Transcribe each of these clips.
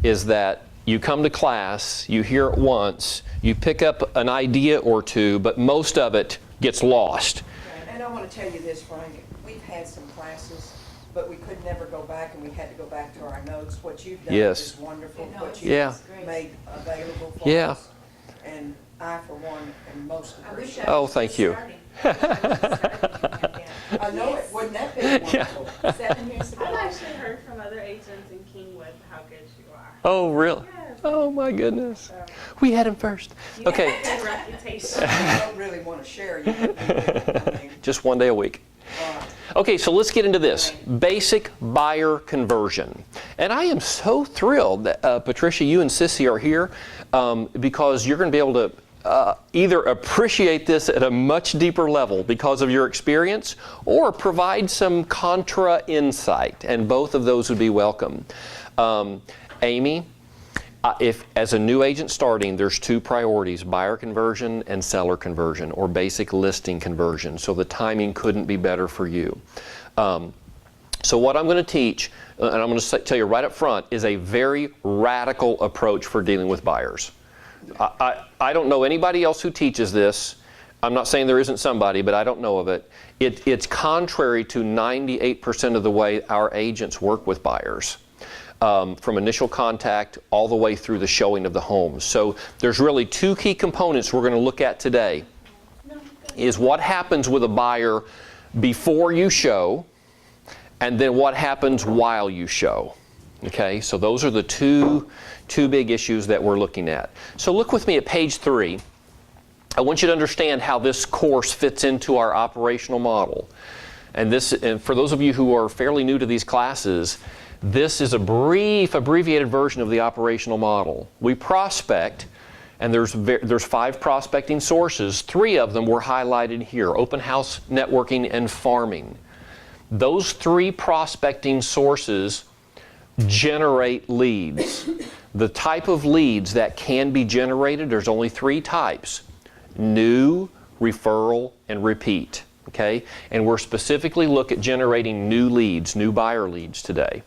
is that you come to class, you hear it once, you pick up an idea or two, but most of it gets lost. And I want to tell you this, Frank, we've had some classes, but we could never go back, and we had to go back to our notes. What you've done is wonderful, what you've made available for us. And I, for one, am most appreciative. Oh, thank you. I know it. Wouldn't that be wonderful? 7 years ago. I've actually heard from other agents in Kingwood how good you are. Oh, really? Yes. Oh, my goodness. We had him first. Okay. You have a good reputation. I don't really want to share you. Just one day a week. Okay, so let's get into this. Basic buyer conversion. And I am so thrilled that, Patricia, you and Sissy are here because you're going to be able to either appreciate this at a much deeper level because of your experience or provide some contra insight, and both of those would be welcome. Amy, if as a new agent starting, there's two priorities: buyer conversion and seller conversion, or basic listing conversion. So the timing couldn't be better for you. So what I'm going to teach, and I'm going to tell you right up front, is a very radical approach for dealing with buyers. I don't know anybody else who teaches this. I'm not saying there isn't somebody, but I don't know of it. It's contrary to 98% of the way our agents work with buyers. From initial contact all the way through the showing of the home. So there's really two key components we're going to look at today. Is what happens with a buyer before you show, and then what happens while you show. Okay, so those are the two big issues that we're looking at. So look with me at page 3. I want you to understand how this course fits into our operational model. And for those of you who are fairly new to these classes, this is a brief, abbreviated version of the operational model. We prospect, and there's 5 prospecting sources. 3 of them were highlighted here: open house, networking, and farming. Those 3 prospecting sources generate leads. The type of leads that can be generated, there's only 3 types: new, referral, and repeat. Okay? And we're specifically looking at generating new leads, new buyer leads today.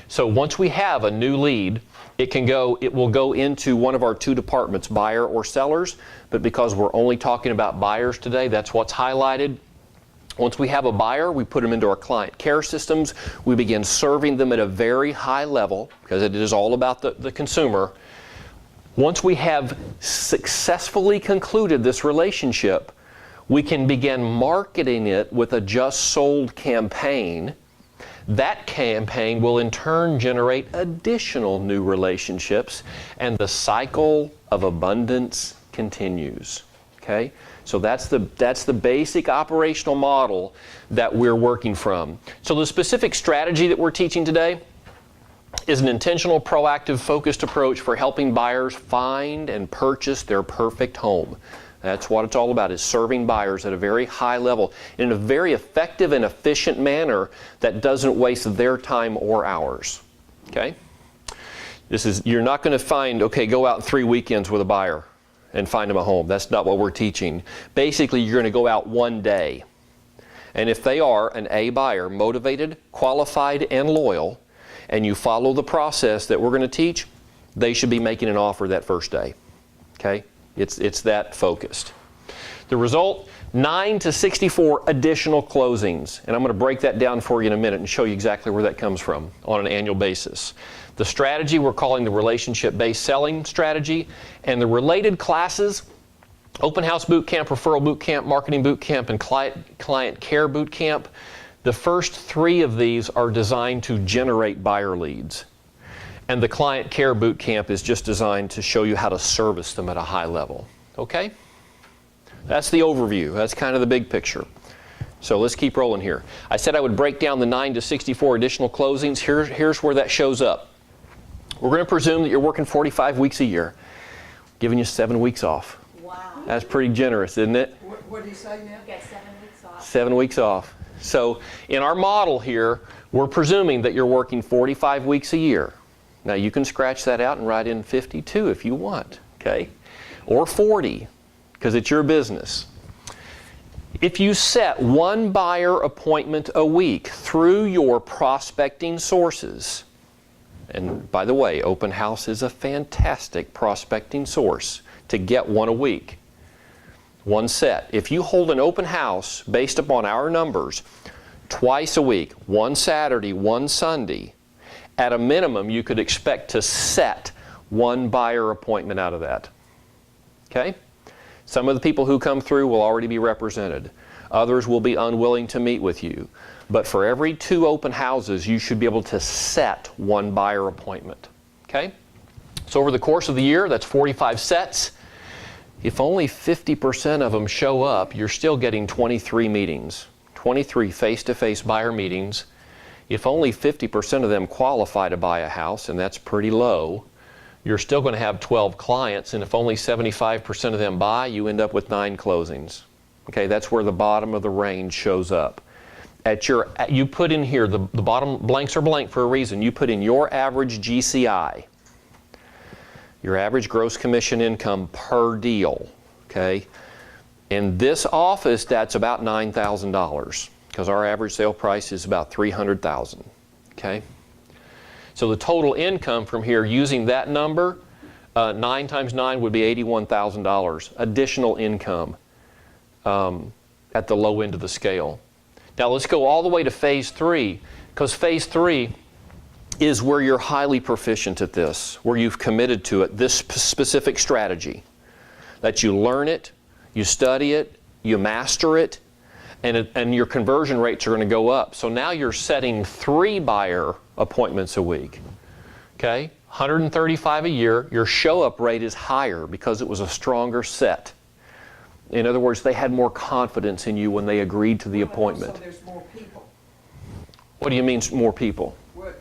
So once we have a new lead, it will go into one of our 2 departments, buyer or sellers, but because we're only talking about buyers today, that's what's highlighted. Once we have a buyer, we put them into our client care systems. We begin serving them at a very high level, because it is all about the consumer. Once we have successfully concluded this relationship, we can begin marketing it with a just sold campaign. That campaign will in turn generate additional new relationships, and the cycle of abundance continues. Okay? So that's the basic operational model that we're working from. So the specific strategy that we're teaching today is an intentional, proactive, focused approach for helping buyers find and purchase their perfect home. That's what it's all about, is serving buyers at a very high level in a very effective and efficient manner that doesn't waste their time or ours. Okay? You're not going to find, go out 3 weekends with a buyer and find them a home. That's not what we're teaching. Basically, you're going to go out one day. And if they are an A buyer, motivated, qualified, and loyal, and you follow the process that we're going to teach, they should be making an offer that first day. Okay? It's that focused. The result, 9 to 64 additional closings. And I'm going to break that down for you in a minute and show you exactly where that comes from on an annual basis. The strategy we're calling the relationship-based selling strategy, and the related classes, open house boot camp, referral boot camp, marketing boot camp, and client care boot camp. The first 3 of these are designed to generate buyer leads. And the client care boot camp is just designed to show you how to service them at a high level. Okay? That's the overview. That's kind of the big picture. So let's keep rolling here. I said I would break down the 9 to 64 additional closings. Here's where that shows up. We're going to presume that you're working 45 weeks a year, giving you 7 weeks off. Wow. That's pretty generous, isn't it? What do you say now? You get 7 weeks off. 7 weeks off. So in our model here, we're presuming that you're working 45 weeks a year. Now you can scratch that out and write in 52 if you want, okay? Or 40, because it's your business. If you set 1 buyer appointment a week through your prospecting sources, And by the way, open house is a fantastic prospecting source to get one a week. One set. If you hold an open house based upon our numbers twice a week, one Saturday, one Sunday, at a minimum you could expect to set one buyer appointment out of that. Okay? Some of the people who come through will already be represented. Others will be unwilling to meet with you. But for every 2 open houses, you should be able to set one buyer appointment. Okay? So over the course of the year, that's 45 sets. If only 50% of them show up, you're still getting 23 meetings, 23 face-to-face buyer meetings. If only 50% of them qualify to buy a house, and that's pretty low, you're still going to have 12 clients, and if only 75% of them buy, you end up with 9 closings. Okay, that's where the bottom of the range shows up. You put in here, the bottom blanks are blank for a reason. You put in your average GCI, your average gross commission income per deal. Okay, in this office, that's about $9,000 because our average sale price is about $300,000. Okay, so the total income from here, using that number, 9 times 9 would be $81,000 additional income at the low end of the scale. Now let's go all the way to phase 3, because phase 3 is where you're highly proficient at this, where you've committed to it, this specific strategy. That you learn it, you study it, you master it, and your conversion rates are going to go up. So now you're setting 3 buyer appointments a week. Okay? 135 a year, your show-up rate is higher because it was a stronger set. In other words, they had more confidence in you when they agreed to the appointment. So there's more people. What do you mean more people?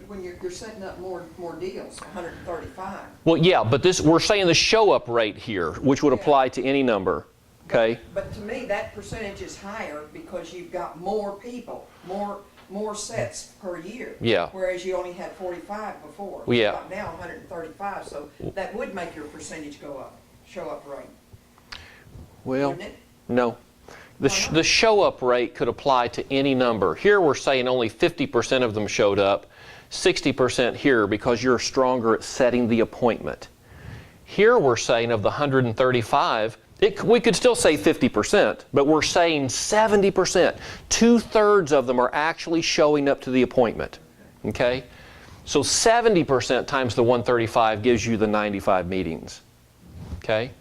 When you're setting up more deals, 135. Well, yeah, but we're saying the show-up rate here, which would apply to any number. Okay? But to me, that percentage is higher because you've got more people, more sets per year. Yeah. Whereas you only had 45 before. Yeah. You've got now 135, so that would make your percentage go up, show-up rate. Well, no. The show-up rate could apply to any number. Here we're saying only 50% of them showed up, 60% here because you're stronger at setting the appointment. Here we're saying of the 135, we could still say 50%, but we're saying 70%. 2/3 of them are actually showing up to the appointment. Okay? So 70% times the 135 gives you the 95 meetings. Okay?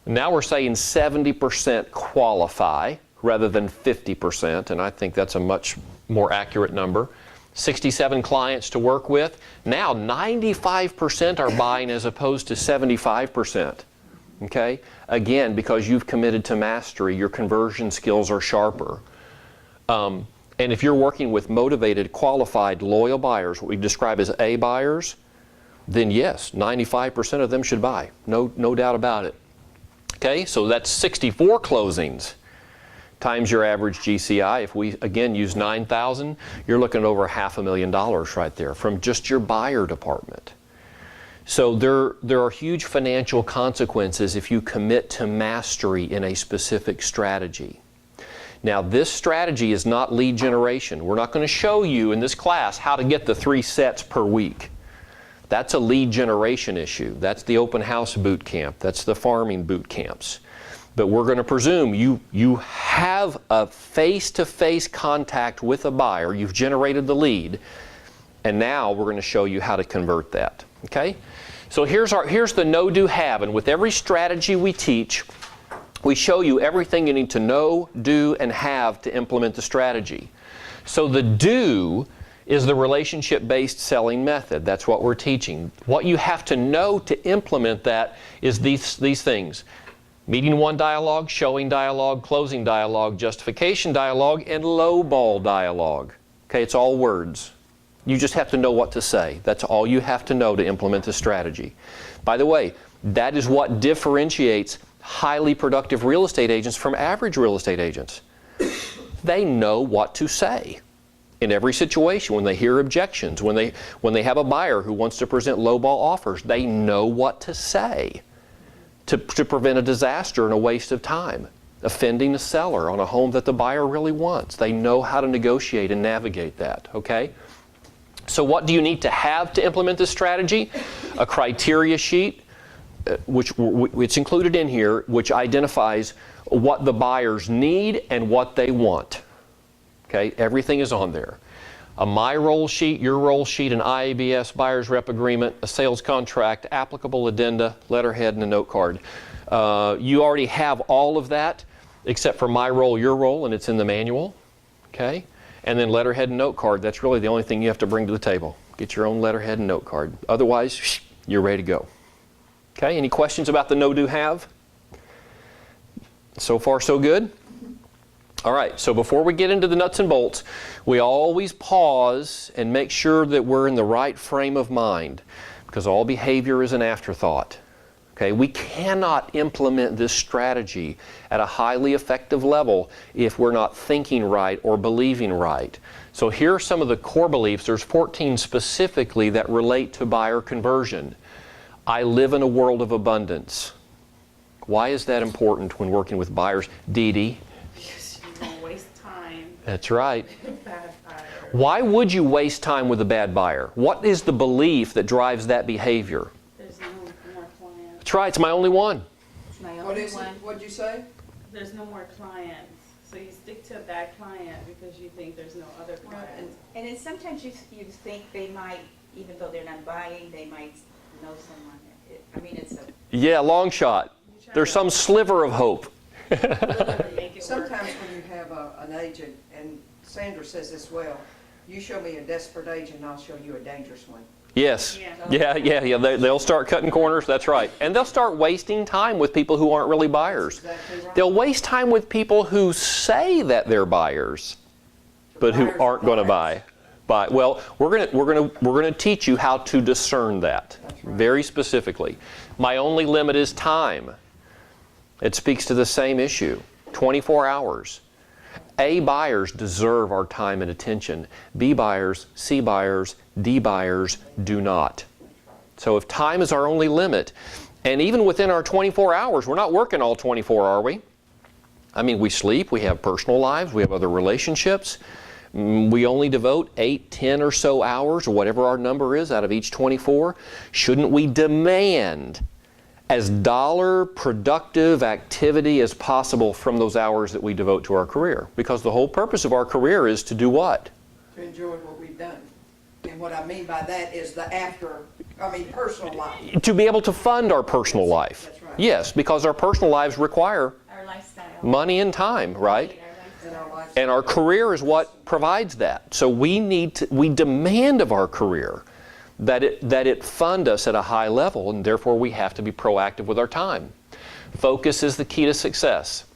Now we're saying 70% qualify rather than 50%, and I think that's a much more accurate number. 67 clients to work with. Now 95% are buying as opposed to 75%. Okay? Again, because you've committed to mastery, your conversion skills are sharper. And if you're working with motivated, qualified, loyal buyers, what we describe as A buyers, then yes, 95% of them should buy. No doubt about it. Okay, so that's 64 closings times your average GCI. If we, again, use 9,000, you're looking at over $500,000 right there from just your buyer department. So there are huge financial consequences if you commit to mastery in a specific strategy. Now, this strategy is not lead generation. We're not going to show you in this class how to get the 3 sets per week. That's a lead generation issue. That's the open house boot camp. That's the farming boot camps. But we're going to presume you have a face-to-face contact with a buyer. You've generated the lead. And now we're going to show you how to convert that. Okay? So here's the know, do, have. And with every strategy we teach, we show you everything you need to know, do, and have to implement the strategy. So the do is the relationship-based selling method. That's what we're teaching. What you have to know to implement that is these things. Meeting one dialogue, showing dialogue, closing dialogue, justification dialogue, and lowball dialogue. Okay, it's all words. You just have to know what to say. That's all you have to know to implement the strategy. By the way, that is what differentiates highly productive real estate agents from average real estate agents. They know what to say in every situation. When they hear objections, when they have a buyer who wants to present lowball offers, they know what to say to prevent a disaster and a waste of time, offending the seller on a home that the buyer really wants. They know how to negotiate and navigate that, okay? So what do you need to have to implement this strategy? A criteria sheet, which it's included in here, which identifies what the buyers need and what they want. Okay, everything is on there. A my role sheet, your role sheet, an IABS buyer's rep agreement, a sales contract, applicable addenda, letterhead, and a note card. You already have all of that except for my role, your role, and it's in the manual. Okay, and then letterhead and note card. That's really the only thing you have to bring to the table. Get your own letterhead and note card. Otherwise, you're ready to go. Okay, any questions about the no, do, have? So far, so good? All right, so before we get into the nuts and bolts, we always pause and make sure that we're in the right frame of mind, because all behavior is an afterthought. Okay, we cannot implement this strategy at a highly effective level if we're not thinking right or believing right. So here are some of the core beliefs. There's 14 specifically that relate to buyer conversion. I live in a world of abundance. Why is that important when working with buyers? Dee Dee? Because you won't waste time. That's right. Bad buyer. Why would you waste time with a bad buyer? What is the belief that drives that behavior? There's no more clients. That's right, it's my only one. It's my What only is it? one. What'd you say? There's no more clients. So you stick to a bad client because you think there's no other clients. And then sometimes you think they might, even though they're not buying, they might know someone. I mean, it's a, Yeah, long shot. There's some sliver of hope. Make it work. Sometimes when you have an agent, and Sandra says this well, you show me a desperate agent and I'll show you a dangerous one. Yes. Yeah. Yeah. They'll start cutting corners, that's right. And they'll start wasting time with people who aren't really buyers. Exactly right. They'll waste time with people who say that they're buyers, but who Buyers aren't are going to buyers. buy. Well, we're going to teach you how to discern that That's right. very specifically. My only limit is time. It speaks to the same issue. 24 hours. A buyers deserve our time and attention. B buyers, C buyers, D buyers do not. So if time is our only limit, and even within our 24 hours, we're not working all 24, are we? I mean, we sleep, we have personal lives, we have other relationships. We only devote 8, 10 or so hours, or whatever our number is out of each 24. Shouldn't we demand as dollar productive activity as possible from those hours that we devote to our career? Because the whole purpose of our career is to do what? To enjoy what we've done. And what I mean by that is the personal life. To be able to fund our personal life. That's right. Yes, because our personal lives require our lifestyle. money and time, right? In our life. And our career is what provides that. So we demand of our career that it fund us at a high level, and therefore we have to be proactive with our time. Focus is the key to success.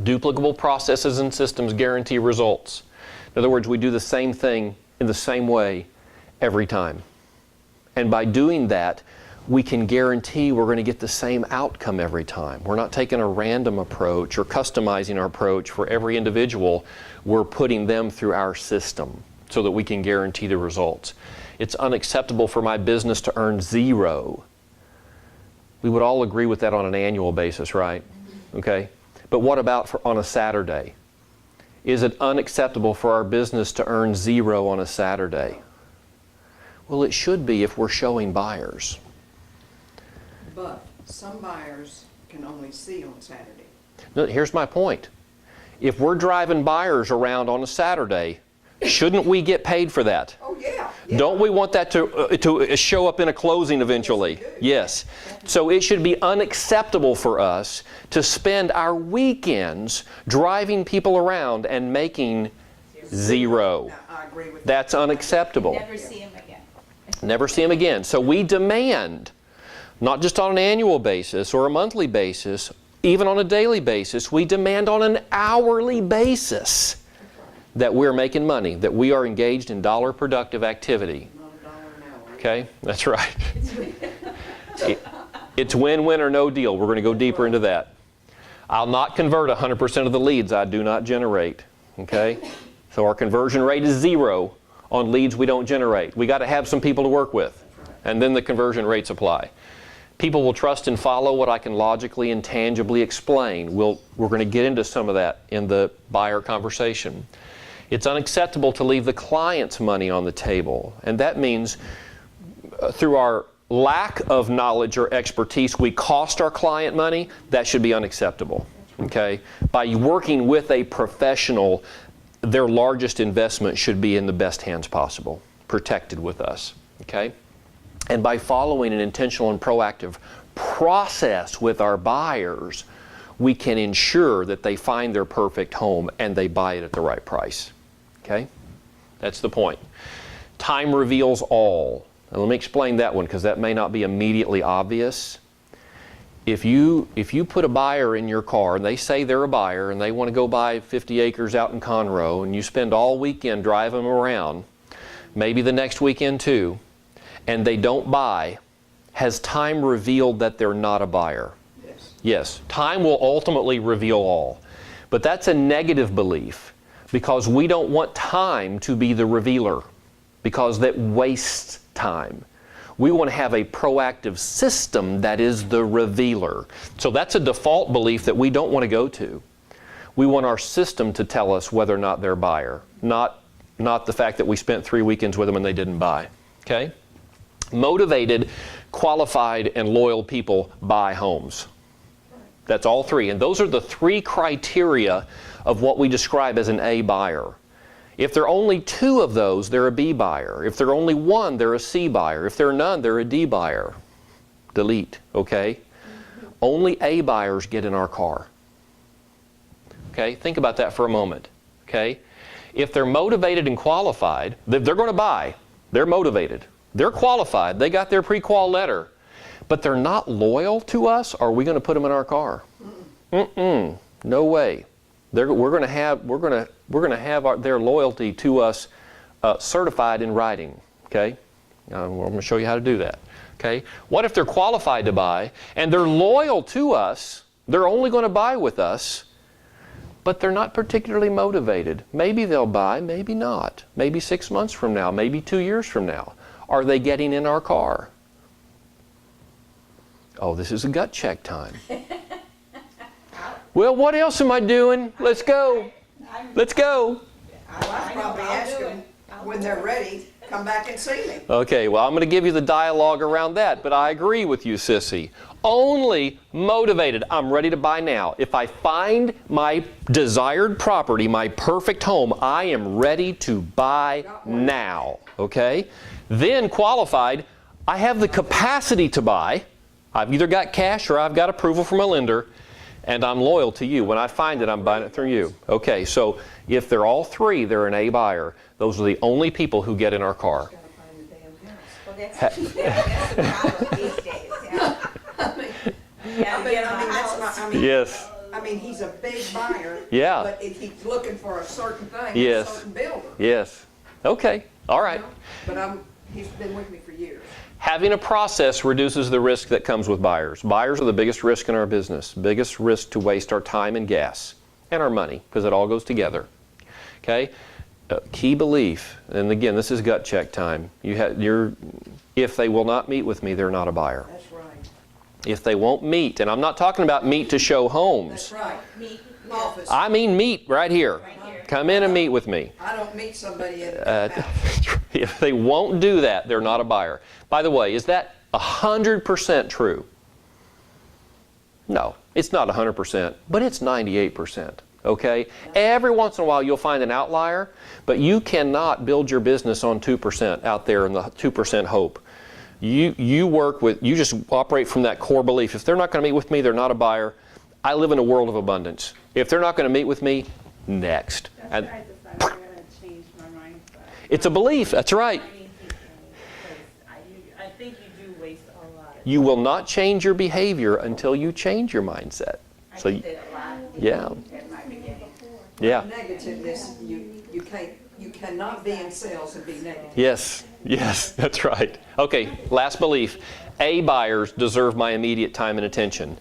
Duplicable processes and systems guarantee results. In other words, we do the same thing in the same way every time. And by doing that, we can guarantee we're going to get the same outcome every time. We're not taking a random approach or customizing our approach for every individual. We're putting them through our system so that we can guarantee the results. It's unacceptable for my business to earn 0. We would all agree with that on an annual basis, right? Okay? But what about on a Saturday? Is it unacceptable for our business to earn 0 on a Saturday? Well, it should be if we're showing buyers. But some buyers can only see on Saturday. No, here's my point. If we're driving buyers around on a Saturday, shouldn't we get paid for that? Oh, yeah. Don't we want that to show up in a closing eventually? Yes. So it should be unacceptable for us to spend our weekends driving people around and making 0. Now, I agree with that. That's unacceptable. Never see him again. Never see them again. So we demand, not just on an annual basis or a monthly basis, even on a daily basis, we demand on an hourly basis that we're making money, that we are engaged in dollar productive activity. Not $1 an hour. Okay? That's right. It's win-win or no deal. We're going to go deeper into that. I'll not convert 100% of the leads I do not generate. Okay? So our conversion rate is 0 on leads we don't generate. We got to have some people to work with, and then the conversion rates apply. People will trust and follow what I can logically and tangibly explain. We're going to get into some of that in the buyer conversation. It's unacceptable to leave the client's money on the table. And that means through our lack of knowledge or expertise, we cost our client money. That should be unacceptable. Okay? By working with a professional, their largest investment should be in the best hands possible, protected with us. Okay? And by following an intentional and proactive process with our buyers, we can ensure that they find their perfect home and they buy it at the right price. Okay? That's the point. Time reveals all. And let me explain that one because that may not be immediately obvious. If you put a buyer in your car and they say they're a buyer and they want to go buy 50 acres out in Conroe and you spend all weekend driving them around, maybe the next weekend too, and they don't buy, has time revealed that they're not a buyer? Yes. Yes. Time will ultimately reveal all. But that's a negative belief because we don't want time to be the revealer because that wastes time. We want to have a proactive system that is the revealer. So that's a default belief that we don't want to go to. We want our system to tell us whether or not they're a buyer, not the fact that we spent 3 weekends with them and they didn't buy. Okay? Motivated, qualified, and loyal people buy homes. That's all three. And those are the three criteria of what we describe as an A buyer. If there are only 2 of those, they're a B buyer. If there are only 1, they're a C buyer. If there are none, they're a D buyer. Delete, okay? Only A buyers get in our car. Okay, think about that for a moment, okay? If they're motivated and qualified, they're going to buy. They're motivated. They're qualified. They got their pre-qual letter. But they're not loyal to us, are we going to put them in our car? No way. We're going to have their loyalty to us certified in writing. Okay, I'm going to show you how to do that. Okay, what if they're qualified to buy and they're loyal to us? They're only going to buy with us, but they're not particularly motivated. Maybe they'll buy, maybe not. Maybe 6 months from now, maybe 2 years from now. Are they getting in our car? Oh, this is a gut check time. Well, what else am I doing? Let's go. Let's go. I'll probably ask them when they're ready, come back and see me. Okay, well, I'm going to give you the dialogue around that, but I agree with you, Sissy. Only motivated. I'm ready to buy now. If I find my desired property, my perfect home, I am ready to buy now. Okay? Then qualified, I have the capacity to buy. I've either got cash or I've got approval from a lender. And I'm loyal to you. When I find it, I'm buying it through you. Okay, so if they're all 3, they're an A buyer. Those are the only people who get in our car. Well, that's the problem these days. Yes. I mean, he's a big buyer. Yeah. But if he's looking for a certain thing, Yes. a certain builder. Yes. Okay, all right. You know? But he's been with me for years. Having a process reduces the risk that comes with buyers. Buyers are the biggest risk in our business, biggest risk to waste our time and gas and our money because it all goes together. Okay? Key belief, and again, this is gut check time. If they will not meet with me, they're not a buyer. That's right. If they won't meet, and I'm not talking about meet to show homes. That's right. Meet office. I mean meet right here. Right here. Come in and meet with me. I don't meet somebody at the house. If they won't do that, they're not a buyer. By the way, is that 100% true? No, it's not 100%, but it's 98%. Okay? Every once in a while you'll find an outlier, but you cannot build your business on 2% out there in the 2% hope. You just operate from that core belief. If they're not going to meet with me, they're not a buyer. I live in a world of abundance. If they're not going to meet with me, next. That's where I decided I'm going to change my mindset. It's a belief. That's right. I think you do waste a lot. You will not change your behavior until you change your mindset. So, I did a lot. yeah. At my beginning. Yeah. Negativeness, you cannot be in sales and be negative. Yes. Yes, that's right. Okay, last belief. A buyers deserve my immediate time and attention.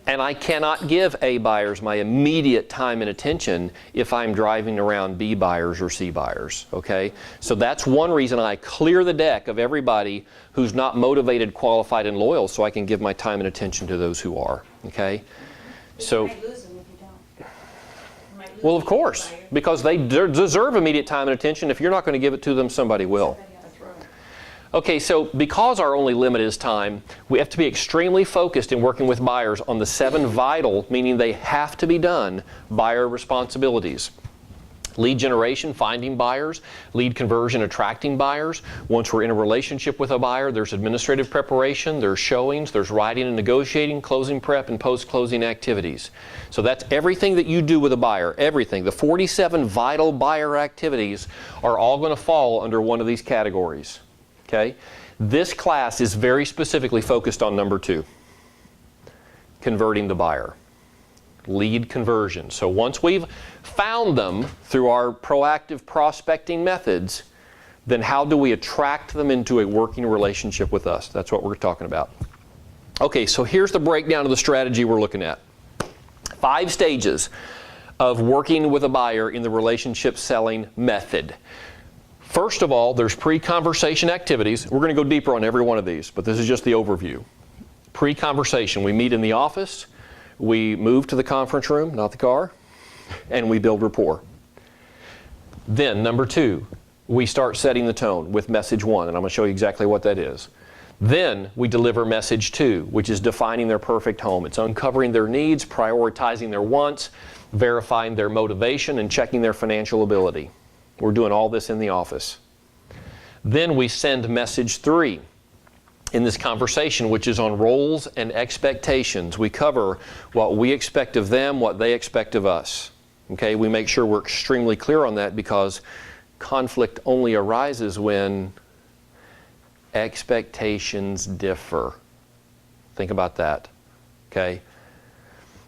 And I cannot give A buyers my immediate time and attention if I'm driving around B buyers or C buyers, okay? So that's one reason I clear the deck of everybody who's not motivated, qualified, and loyal so I can give my time and attention to those who are, okay? You So, might lose them if you don't. You might lose Well, of course, because they deserve immediate time and attention. If you're not going to give it to them, somebody will. That's right. Okay, so because our only limit is time, we have to be extremely focused in working with buyers on the 7 vital, meaning they have to be done, buyer responsibilities. Lead generation, finding buyers. Lead conversion, attracting buyers. Once we're in a relationship with a buyer, there's administrative preparation, there's showings, there's writing and negotiating, closing prep, and post-closing activities. So that's everything that you do with a buyer, everything. The 47 vital buyer activities are all going to fall under one of these categories. Okay? This class is very specifically focused on number 2, converting the buyer. Lead conversion. So once we've found them through our proactive prospecting methods, then how do we attract them into a working relationship with us? That's what we're talking about. Okay, so here's the breakdown of the strategy we're looking at. 5 stages of working with a buyer in the relationship selling method. First of all, there's pre-conversation activities. We're going to go deeper on every one of these, but this is just the overview. Pre-conversation, we meet in the office. We move to the conference room, not the car, and we build rapport. Then, number 2, we start setting the tone with message 1, and I'm going to show you exactly what that is. Then, we deliver message 2, which is defining their perfect home. It's uncovering their needs, prioritizing their wants, verifying their motivation, and checking their financial ability. We're doing all this in the office. Then, we send message 3. In this conversation, which is on roles and expectations. We cover what we expect of them, what they expect of us. Okay, we make sure we're extremely clear on that because conflict only arises when expectations differ. Think about that. Okay?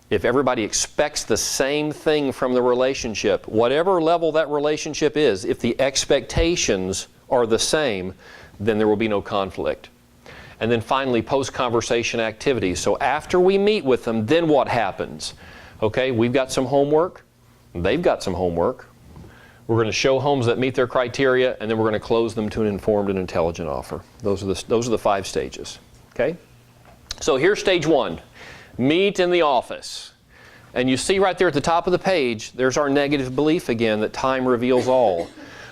If everybody expects the same thing from the relationship, whatever level that relationship is, if the expectations are the same, then there will be no conflict. And then finally, post-conversation activities. So after we meet with them, then what happens? Okay, we've got some homework. They've got some homework. We're going to show homes that meet their criteria, and then we're going to close them to an informed and intelligent offer. Those are the 5 stages. Okay? So here's stage 1. Meet in the office. And you see right there at the top of the page, there's our negative belief again that time reveals all.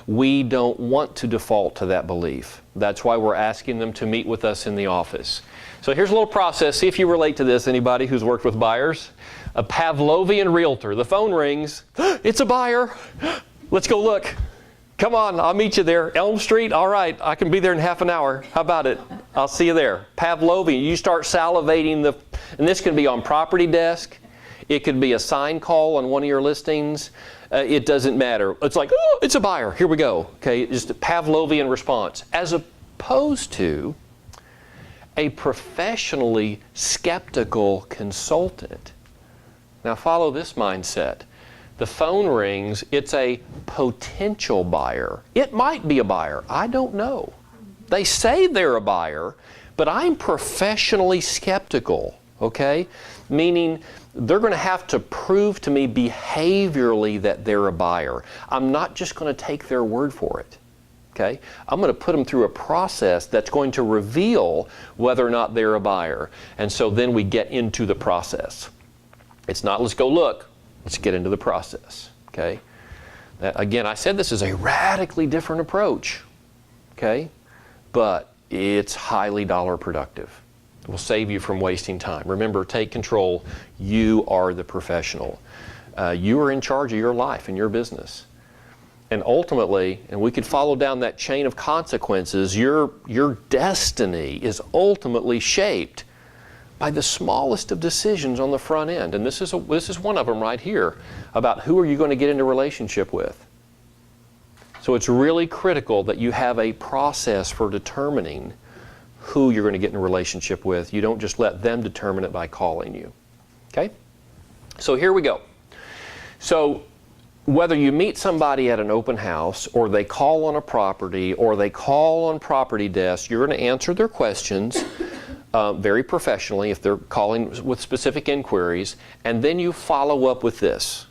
We don't want to default to that belief. That's why we're asking them to meet with us in the office. So here's a little process. See if you relate to this, anybody who's worked with buyers. A Pavlovian realtor. The phone rings. It's a buyer. Let's go look. Come on, I'll meet you there. Elm Street? All right, I can be there in half an hour. How about it? I'll see you there. Pavlovian. You start salivating and this can be on property desk. It could be a sign call on one of your listings. It doesn't matter. It's like, oh, it's a buyer. Here we go. Okay, just a Pavlovian response. As opposed to a professionally skeptical consultant. Now follow this mindset. The phone rings. It's a potential buyer. It might be a buyer. I don't know. They say they're a buyer, but I'm professionally skeptical. Okay? Meaning they're going to have to prove to me behaviorally that they're a buyer. I'm not just going to take their word for it. Okay? I'm going to put them through a process that's going to reveal whether or not they're a buyer. And so then we get into the process. It's not let's go look. Let's get into the process. Okay? Again, I said this is a radically different approach. Okay? But it's highly dollar productive. It will save you from wasting time. Remember, take control. You are the professional. You are in charge of your life and your business. And ultimately, and we could follow down that chain of consequences, your destiny is ultimately shaped by the smallest of decisions on the front end. And this is one of them right here, about who are you going to get into a relationship with. So it's really critical that you have a process for determining who you're going to get in a relationship with. You don't just let them determine it by calling you. Okay? So here we go. So whether you meet somebody at an open house, or they call on a property, or they call on property desk, you're going to answer their questions very professionally if they're calling with specific inquiries, and then you follow up with this.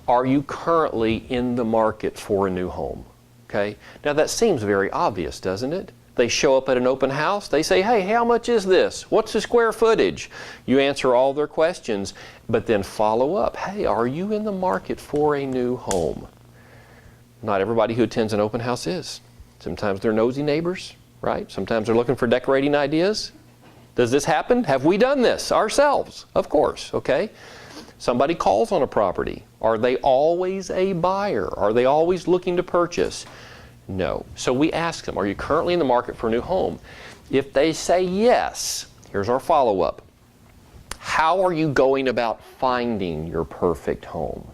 Are you currently in the market for a new home? Okay? Now that seems very obvious, doesn't it? They show up at an open house. They say, hey, how much is this? What's the square footage? You answer all their questions, but then follow up. Hey, are you in the market for a new home? Not everybody who attends an open house is. Sometimes they're nosy neighbors, right? Sometimes they're looking for decorating ideas. Does this happen? Have we done this ourselves? Of course, okay? Somebody calls on a property. Are they always a buyer? Are they always looking to purchase? No. So we ask them, are you currently in the market for a new home? If they say yes, here's our follow-up. How are you going about finding your perfect home?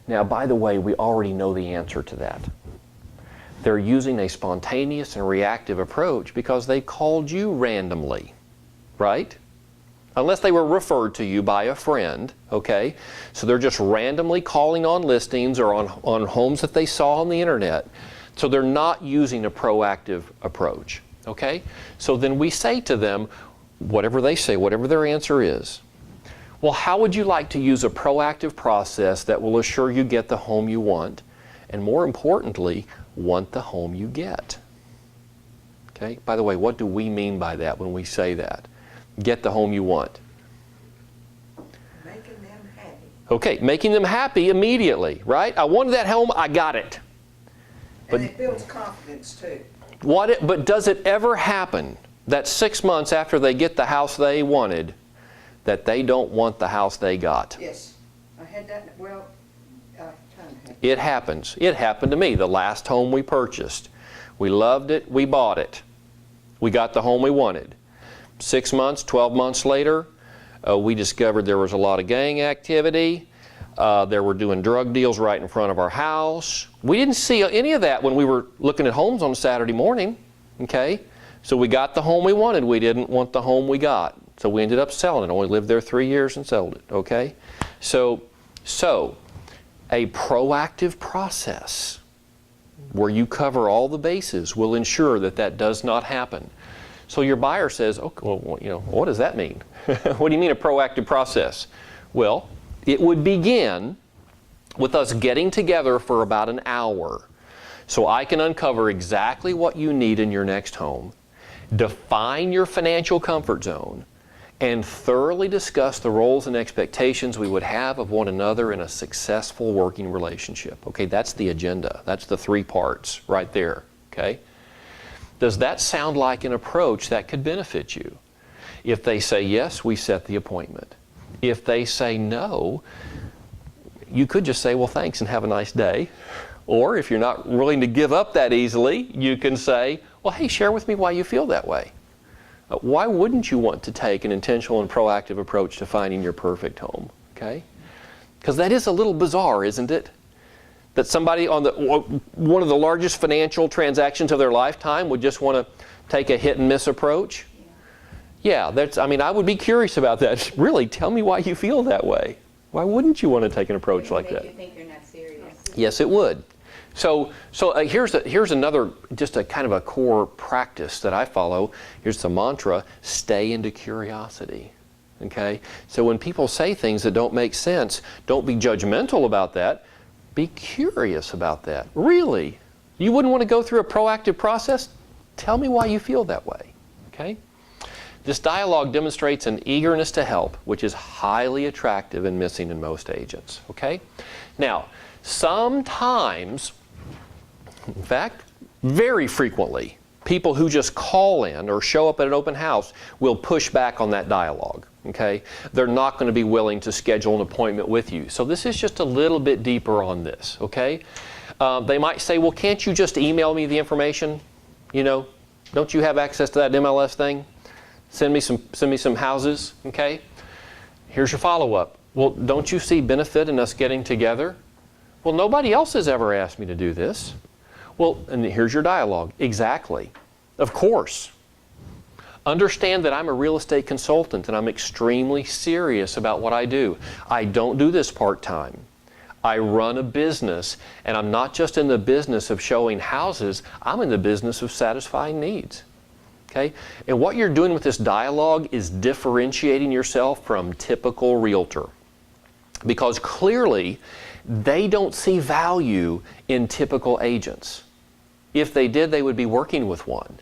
Now, by the way, we already know the answer to that. They're using a spontaneous and reactive approach because they called you randomly, right? Unless they were referred to you by a friend, okay? So they're just randomly calling on listings or on homes that they saw on the internet. So they're not using a proactive approach, okay? So then we say to them, whatever they say, whatever their answer is, well, how would you like to use a proactive process that will assure you get the home you want, and more importantly, want the home you get? Okay? By the way, what do we mean by that when we say that? Get the home you want. Making them happy. Okay, making them happy immediately, right? I wanted that home, I got it. But And it builds confidence too. But does it ever happen that 6 months after they get the house they wanted, that they don't want the house they got? Yes. I had that, well, kind of had. It happens. It happened to me, the last home we purchased. We loved it, we bought it. We got the home we wanted. 6 months, 12 months later, we discovered there was a lot of gang activity. They were doing drug deals right in front of our house. We didn't see any of that when we were looking at homes on a Saturday morning, okay? So we got the home we wanted. We didn't want the home we got. So we ended up selling it. Only lived there 3 years and sold it, okay? So a proactive process where you cover all the bases will ensure that that does not happen. So your buyer says, "Okay, well, you know, what does that mean? What do you mean a proactive process?" Well, it would begin with us getting together for about an hour so I can uncover exactly what you need in your next home, define your financial comfort zone, and thoroughly discuss the roles and expectations we would have of one another in a successful working relationship. Okay, that's the agenda. That's the 3 parts right there, okay? Does that sound like an approach that could benefit you? If they say yes, we set the appointment. If they say no, you could just say, well, thanks and have a nice day. Or if you're not willing to give up that easily, you can say, well, hey, share with me why you feel that way. Why wouldn't you want to take an intentional and proactive approach to finding your perfect home? Okay? Because that is a little bizarre, isn't it? That somebody on one of the largest financial transactions of their lifetime would just want to take a hit and miss approach. Yeah, I would be curious about that. Really, tell me why you feel that way. Why wouldn't you want to take an approach like that? Make you think you're not serious. Yes, it would. So here's another, just a kind of a core practice that I follow. Here's the mantra: stay into curiosity. Okay? So when people say things that don't make sense, don't be judgmental about that. Be curious about that. Really? You wouldn't want to go through a proactive process? Tell me why you feel that way. Okay? This dialogue demonstrates an eagerness to help, which is highly attractive and missing in most agents. Okay? Now, sometimes, in fact, very frequently, people who just call in or show up at an open house will push back on that dialogue. Okay? They're not going to be willing to schedule an appointment with you. So this is just a little bit deeper on this. Okay? They might say, well, can't you just email me the information? You know, don't you have access to that MLS thing? Send me some houses. Okay? Here's your follow-up. Well, don't you see benefit in us getting together? Well, nobody else has ever asked me to do this. Well, and here's your dialogue. Exactly. Of course. Understand that I'm a real estate consultant and I'm extremely serious about what I do. I don't do this part-time. I run a business, and I'm not just in the business of showing houses, I'm in the business of satisfying needs. Okay? And what you're doing with this dialogue is differentiating yourself from typical realtor. Because clearly, they don't see value in typical agents. If they did, they would be working with one.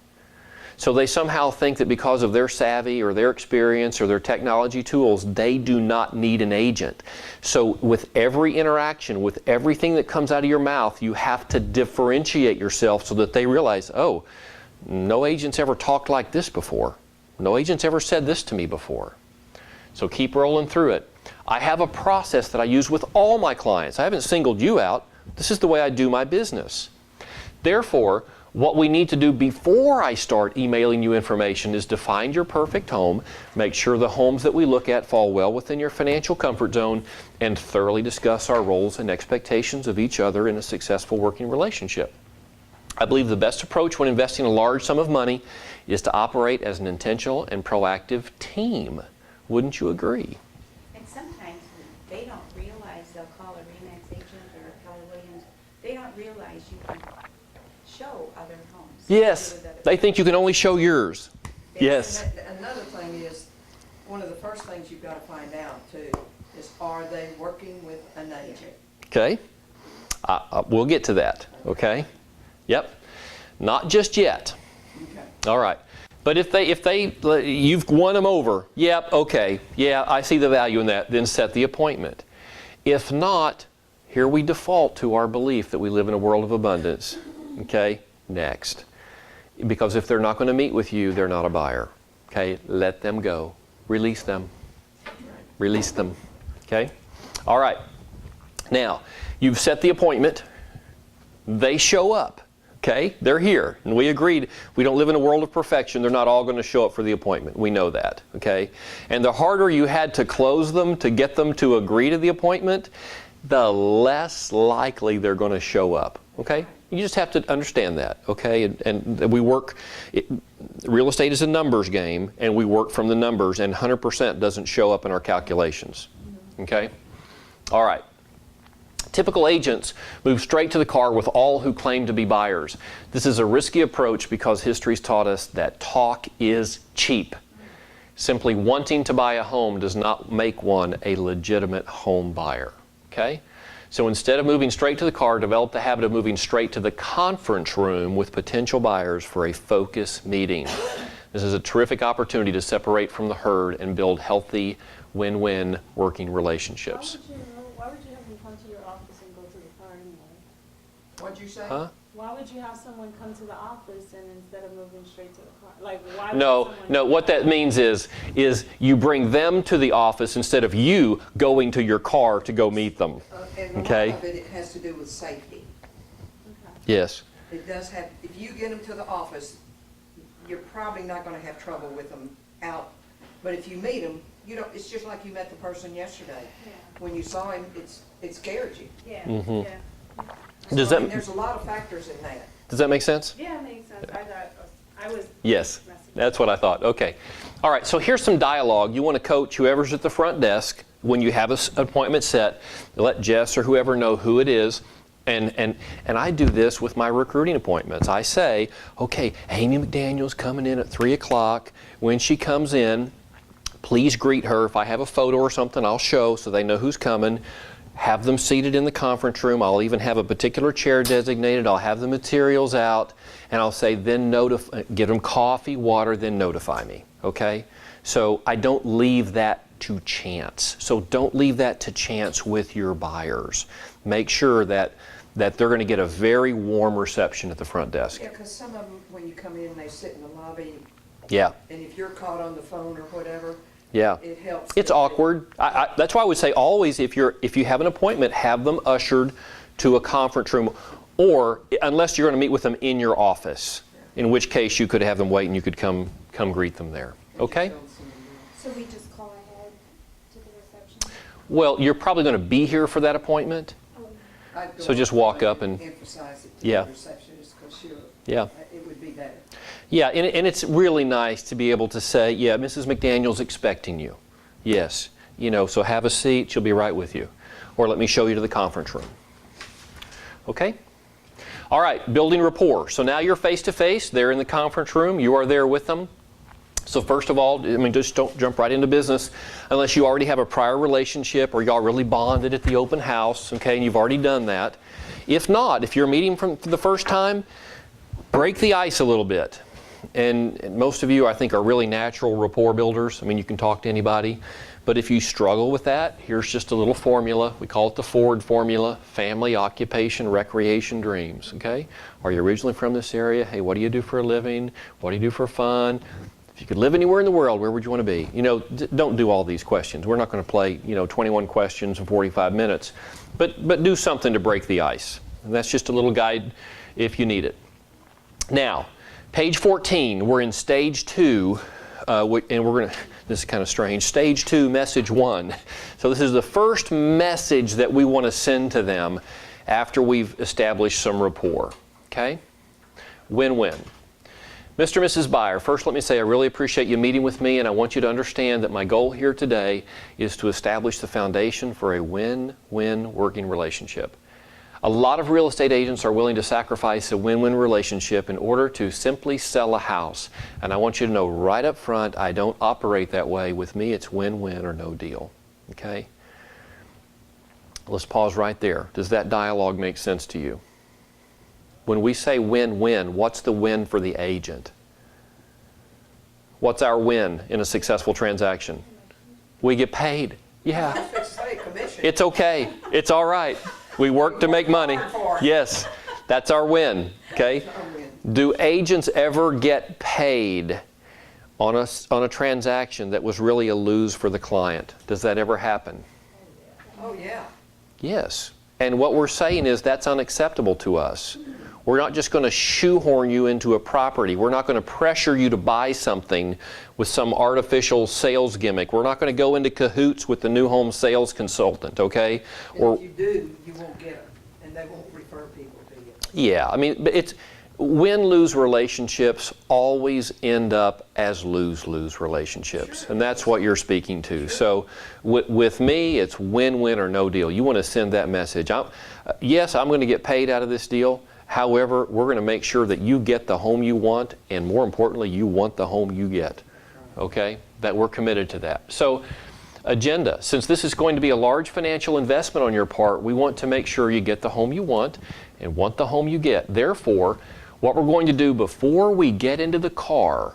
So they somehow think that because of their savvy or their experience or their technology tools, they do not need an agent. So with every interaction, with everything that comes out of your mouth, you have to differentiate yourself so that they realize, oh, no agent's ever talked like this before. No agent's ever said this to me before. So keep rolling through it. I have a process that I use with all my clients. I haven't singled you out. This is the way I do my business. Therefore, what we need to do before I start emailing you information is to find your perfect home, make sure the homes that we look at fall well within your financial comfort zone, and thoroughly discuss our roles and expectations of each other in a successful working relationship. I believe the best approach when investing a large sum of money is to operate as an intentional and proactive team. Wouldn't you agree? And sometimes they don't realize, they'll call a RE/MAX agent or Keller Williams, they don't realize you can show other homes. Yes, With other they think you can only show yours. Yes. And another thing is, one of the first things you've got to find out too is, are they working with an agent? Okay. We'll get to that. Okay. Yep. Not just yet. Okay. All right. But if you've won them over, yep, okay, yeah, I see the value in that, then set the appointment. If not, here we default to our belief that we live in a world of abundance. Okay, next. Because if they're not going to meet with you, they're not a buyer. Okay, let them go. Release them. Release them. Okay? All right. Now, you've set the appointment. They show up. Okay, they're here, and we agreed we don't live in a world of perfection. They're not all going to show up for the appointment. We know that, okay? And the harder you had to close them to get them to agree to the appointment, the less likely they're going to show up, okay? You just have to understand that, okay? And we work, real estate is a numbers game, and we work from the numbers, and 100% doesn't show up in our calculations, okay? All right. Typical agents move straight to the car with all who claim to be buyers. This is a risky approach because history's taught us that talk is cheap. Simply wanting to buy a home does not make one a legitimate home buyer. Okay? So instead of moving straight to the car, develop the habit of moving straight to the conference room with potential buyers for a focus meeting. This is a terrific opportunity to separate from the herd and build healthy, win-win working relationships. Why would you have them come to your office and go to the car anyway? What'd you say? Huh? Why would you have someone come to the office and instead of moving straight to the car? Like, why would No, someone no, what that means is you bring them to the office instead of you going to your car to go meet them. And a Okay. lot of it has to do with safety. Okay. Yes. It does have, if you get them to the office, you're probably not going to have trouble with them out. But if you meet them, you don't, it's just like you met the person yesterday. Yeah. When you saw him, it scared you. Yeah. Mhm. Yeah. Does So, I that- mean, there's a lot of factors in that. Does that make sense? Yeah, it makes sense. I was. Yes, messing. that's what I thought. Okay. All right, so here's some dialogue. You want to coach whoever's at the front desk when you have an appointment set. Let Jess or whoever know who it is. And I do this with my recruiting appointments. I say, okay, Amy McDaniel's coming in at 3 o'clock. When she comes in, please greet her. If I have a photo or something, I'll show so they know who's coming. Have them seated in the conference room. I'll even have a particular chair designated. I'll have the materials out, and I'll say, then get them coffee, water, then notify me, okay? So I don't leave that to chance. So don't leave that to chance with your buyers. Make sure that they're going to get a very warm reception at the front desk. Yeah, because some of them, when you come in, they sit in the lobby, Yeah, and if you're caught on the phone or whatever, yeah. it helps. It's awkward. That's why I would say always, if you have an appointment, have them ushered to a conference room, or unless you're going to meet with them in your office, in which case you could have them wait and you could come greet them there. Okay? So we just call ahead to the reception? Well, you're probably going to be here for that appointment. I'd go So just walk up and- emphasize it to Yeah. the receptionist, because Yeah. it would be better. Yeah, and it's really nice to be able to say, yeah, Mrs. McDaniel's expecting you. Yes. So have a seat, she'll be right with you. Or let me show you to the conference room. Okay? All right, building rapport. So now you're face to face, they're in the conference room, you are there with them. So first of all, just don't jump right into business unless you already have a prior relationship or y'all really bonded at the open house, okay, and you've already done that. If not, if you're meeting for the first time, break the ice a little bit. and most of you, I think, are really natural rapport builders. I mean, you can talk to anybody. But if you struggle with that, here's just a little formula. We call it the Ford formula: family, occupation, recreation, dreams. Okay? Are you originally from this area? Hey, what do you do for a living? What do you do for fun? If you could live anywhere in the world, where would you want to be? You know, don't do all these questions. We're not going to play, 21 questions in 45 minutes. But do something to break the ice. And that's just a little guide if you need it. Now, page 14, we're in stage 2, and we're going to, this is kind of strange, stage 2, message 1. So this is the first message that we want to send to them after we've established some rapport. Okay? Win-win. Mr. and Mrs. Buyer, first let me say I really appreciate you meeting with me, and I want you to understand that my goal here today is to establish the foundation for a win-win working relationship. A lot of real estate agents are willing to sacrifice a win-win relationship in order to simply sell a house. And I want you to know right up front, I don't operate that way. With me, it's win-win or no deal. Okay? Let's pause right there. Does that dialogue make sense to you? When we say win-win, what's the win for the agent? What's our win in a successful transaction? We get paid. Yeah. I was fixing to say commission. It's okay. It's all right. We work to make money. Yes, that's our win. Okay. Do agents ever get paid on a transaction that was really a lose for the client? Does that ever happen? Oh, yeah. Yes. And what we're saying is that's unacceptable to us. We're not just going to shoehorn you into a property. We're not going to pressure you to buy something with some artificial sales gimmick. We're not going to go into cahoots with the new home sales consultant, okay? And if you do, you won't get them, and they won't refer people to you. Yeah, I mean, it's win-lose relationships always end up as lose-lose relationships, and that's what you're speaking to. So with me, it's win-win or no deal. You want to send that message. Yes, I'm going to get paid out of this deal. However, we're going to make sure that you get the home you want, and more importantly, you want the home you get. Okay? That we're committed to that. So, agenda. Since this is going to be a large financial investment on your part, we want to make sure you get the home you want and want the home you get. Therefore, what we're going to do before we get into the car